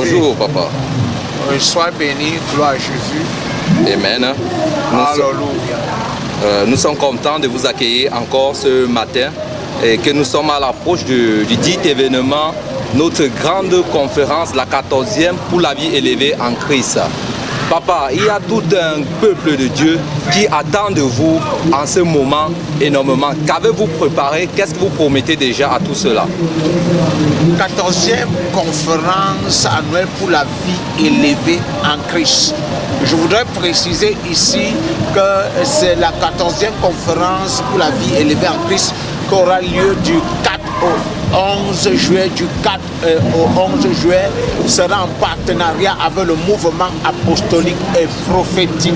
Bonjour, papa. Sois béni, gloire à Jésus. Amen. Alléluia. Nous sommes contents de vous accueillir encore ce matin et que nous sommes à l'approche du dit événement, notre grande conférence, la 14e pour la vie élevée en Christ. Papa, il y a tout un peuple de Dieu qui attend de vous en ce moment énormément. Qu'avez-vous préparé? Qu'est-ce que vous promettez déjà à tout cela? 14e conférence annuelle pour la vie élevée en Christ. Je voudrais préciser ici que c'est la 14e conférence pour la vie élevée en Christ qui aura lieu du 4 au 11 juillet, du 4 au 11 juillet, sera en partenariat avec le mouvement apostolique et prophétique.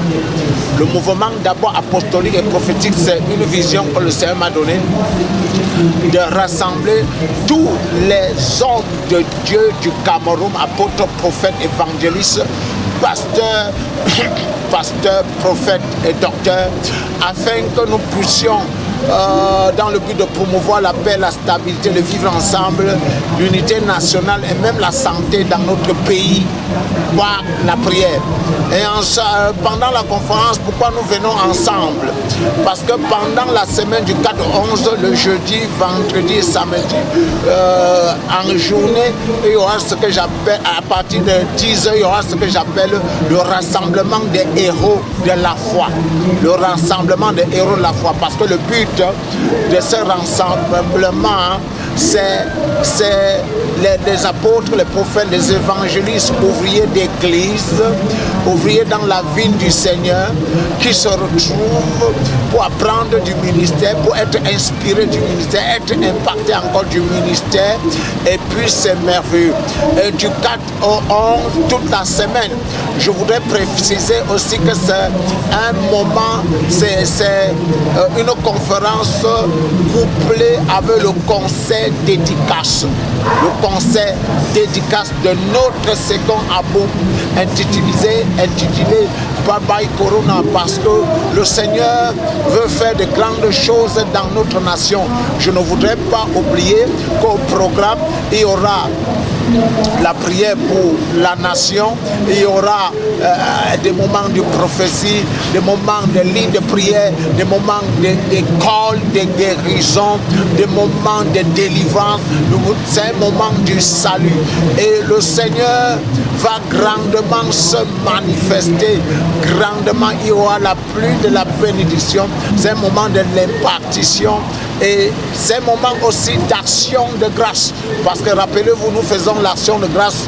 Le mouvement d'abord apostolique et prophétique, c'est une vision que le Seigneur m'a donnée de rassembler tous les hommes de Dieu du Cameroun, apôtres, prophètes, évangélistes, pasteurs, prophètes et docteurs, afin que nous puissions dans le but de promouvoir la paix, la stabilité, le vivre ensemble, l'unité nationale et même la santé dans notre pays par la prière. Et pendant la conférence, pourquoi nous venons ensemble? Parce que pendant la semaine du 4 au 11, le jeudi, vendredi et samedi, en journée, il y aura ce que j'appelle, à partir de 10 heures, il y aura ce que j'appelle le rassemblement des héros de la foi. Le rassemblement des héros de la foi. Parce que le but de ce rassemblement, c'est les apôtres, les prophètes, les évangélistes, ouvriers d'église, ouvriers dans la ville du Seigneur, qui se retrouvent pour apprendre du ministère, pour être inspirés du ministère, être impactés encore du ministère, et puis c'est merveilleux. Et du 4 au 11, toute la semaine, je voudrais préciser aussi que c'est un moment, c'est une conférence couplée avec le concert dédicace. Le concert dédicace de notre second album intitulé Bye Bye Corona, parce que le Seigneur veut faire de grandes choses dans notre nation. Je ne voudrais pas oublier qu'au programme, il y aura la prière pour la nation, il y aura des moments de prophétie, des moments de lignes de prière, des moments d'école, de guérison, des moments de délivrance. C'est un moment du salut. Et le Seigneur va grandement se manifester, grandement. Il y aura la pluie de la bénédiction. C'est un moment de l'impartition. Et c'est un moment aussi d'action de grâce. Parce que rappelez-vous, nous faisons l'action de grâce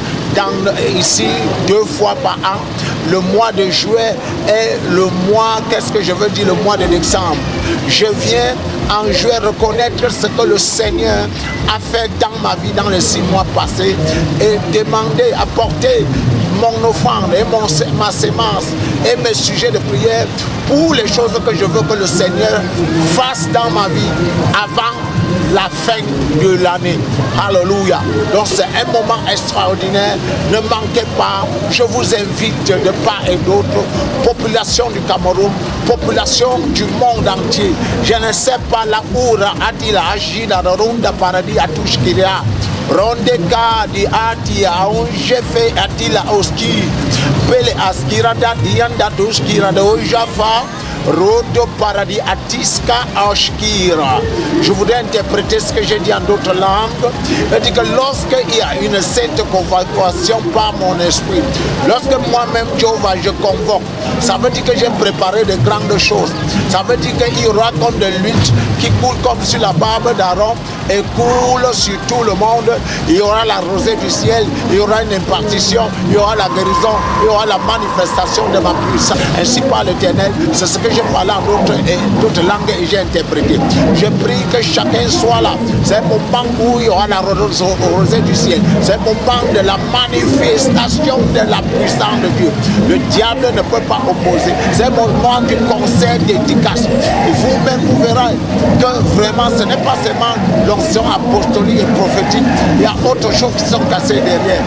ici 2 fois par an. Le mois de juillet et le mois, qu'est-ce que je veux dire, le mois de décembre. Je viens en juillet reconnaître ce que le Seigneur a fait dans ma vie dans les 6 mois passés et demander, apporter mon offrande et ma sémence et mes sujets de prière pour les choses que je veux que le Seigneur fasse dans ma vie avant la fin de l'année. Alléluia. Donc c'est un moment extraordinaire. Ne manquez pas. Je vous invite de part et d'autre, population du Cameroun, population du monde entier. Je ne sais pas la oura adila agida ronda paradis atushkiria. Rondeka di ati aunjefe atila oski. Pele askirada dianda tuskira de ojafa. Rodo paradis atiska ashkira. Je voudrais interpréter ce que j'ai dit en d'autres langues. Je dis que lorsqu'il y a une sainte convocation par mon esprit, lorsque moi-même Jéhovah je convoque, ça veut dire que j'ai préparé de grandes choses. Ça veut dire qu'il y aura comme de l'huile qui coule comme sur la barbe d'Aaron et coule sur tout le monde. Il y aura la rosée du ciel, il y aura une impartition, il y aura la guérison, il y aura la manifestation de ma puissance. Ainsi par l'Éternel, c'est ce que j'ai parlé en d'autres langues et j'ai interprété. Je prie que chacun soit là. C'est un moment où il y aura la rosée du ciel. C'est un moment de la manifestation de la puissance de Dieu. Le diable ne peut pas opposer. C'est un moment du concert dédicace. Vous-même, vous verrez que vraiment ce n'est pas seulement l'onction apostolique et prophétique. Il y a autre chose qui sont cassées derrière.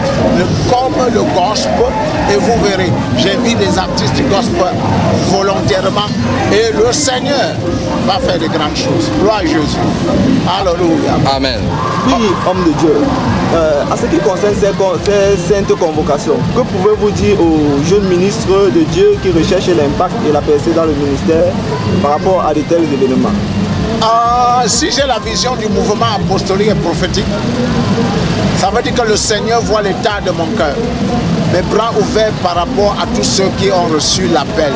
Comme le gospel, et vous verrez, j'invite les artistes du gospel volontairement et le Seigneur va faire de grandes choses. Gloire à Jésus. Alléluia. Amen. Oui, homme de Dieu. En ce qui concerne ces saintes convocations, que pouvez-vous dire aux jeunes ministres de Dieu qui recherchent l'impact et la percée dans le ministère par rapport à de tels événements? Si j'ai la vision du mouvement apostolique et prophétique, ça veut dire que le Seigneur voit l'état de mon cœur. Mes bras ouverts par rapport à tous ceux qui ont reçu l'appel.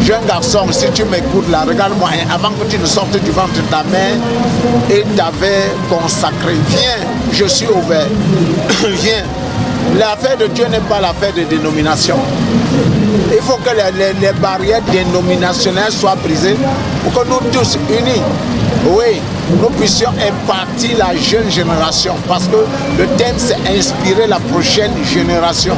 Jeune garçon, si tu m'écoutes là, regarde-moi, avant que tu ne sortes du ventre de ta mère et t'avais consacré, viens, je suis ouvert, viens. L'affaire de Dieu n'est pas l'affaire de dénomination. Il faut que les barrières dénominationnelles soient brisées pour que nous tous unis, oui, nous puissions impartir la jeune génération. Parce que le thème, c'est inspirer la prochaine génération.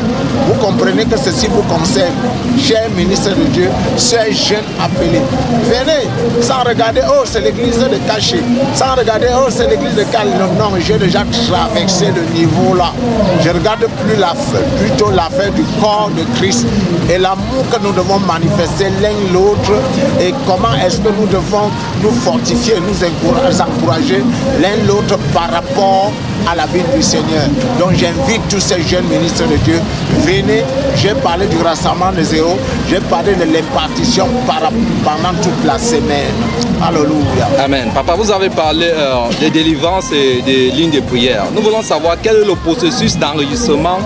Vous comprenez que ceci vous concerne, chers ministres de Dieu, ces jeunes appelés. Venez, sans regarder, oh, c'est l'église de Caché, sans regarder, oh, c'est l'église de Cal. Non, j'ai déjà traversé le niveau là. Je regarde plutôt l'affaire du corps de Christ et l'amour que nous devons manifester l'un l'autre et comment est-ce que nous devons nous fortifier, nous encourager l'un l'autre par rapport à la vie du Seigneur. Donc j'invite tous ces jeunes ministres de Dieu, venez, j'ai parlé du rassemblement des zéros, j'ai parlé de l'impartition pendant toute la semaine. Alléluia. Amen. Papa, vous avez parlé des délivrances et des lignes de prière. Nous voulons savoir quel est le processus d'enregistrement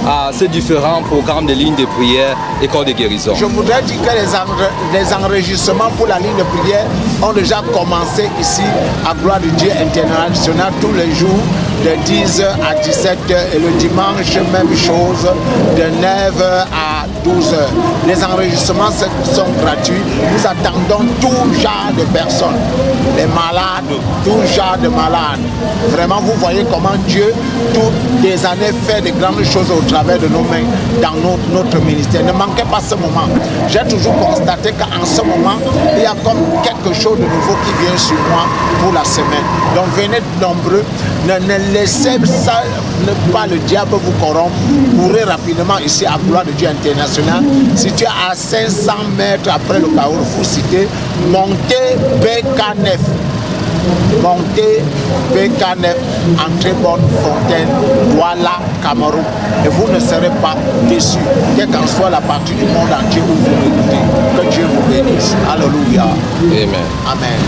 à ces différents programmes de lignes de prière et corps de guérison. Je voudrais dire que les enregistrements pour la ligne de prière ont déjà commencé ici à Gloire de Dieu International tous les jours de 10h à 17h et le dimanche même chose de 9h à 12h. Les enregistrements sont gratuits. Nous attendons tout genre de personnes, les malades, tout genre de malades. Vraiment, vous voyez comment Dieu, toutes les années, fait de grandes choses au travers de nos mains dans notre ministère. Ne manquez pas ce moment. J'ai toujours constaté qu'en ce moment, il y a comme quelque chose de nouveau qui vient sur moi pour la semaine. Donc venez nombreux, ne laissez ça, pas le diable vous corrompre. Courez rapidement ici à Gloire de Dieu International. Si tu es à 500 mètres après le Carrefour Cité, montez BK9. Montez BK9, entrée Bonne Fontaine, Douala, Cameroun. Et vous ne serez pas déçus, quelle qu'en soit la partie du monde entier où vous m'écoutez. Que Dieu vous bénisse. Alléluia. Amen. Amen.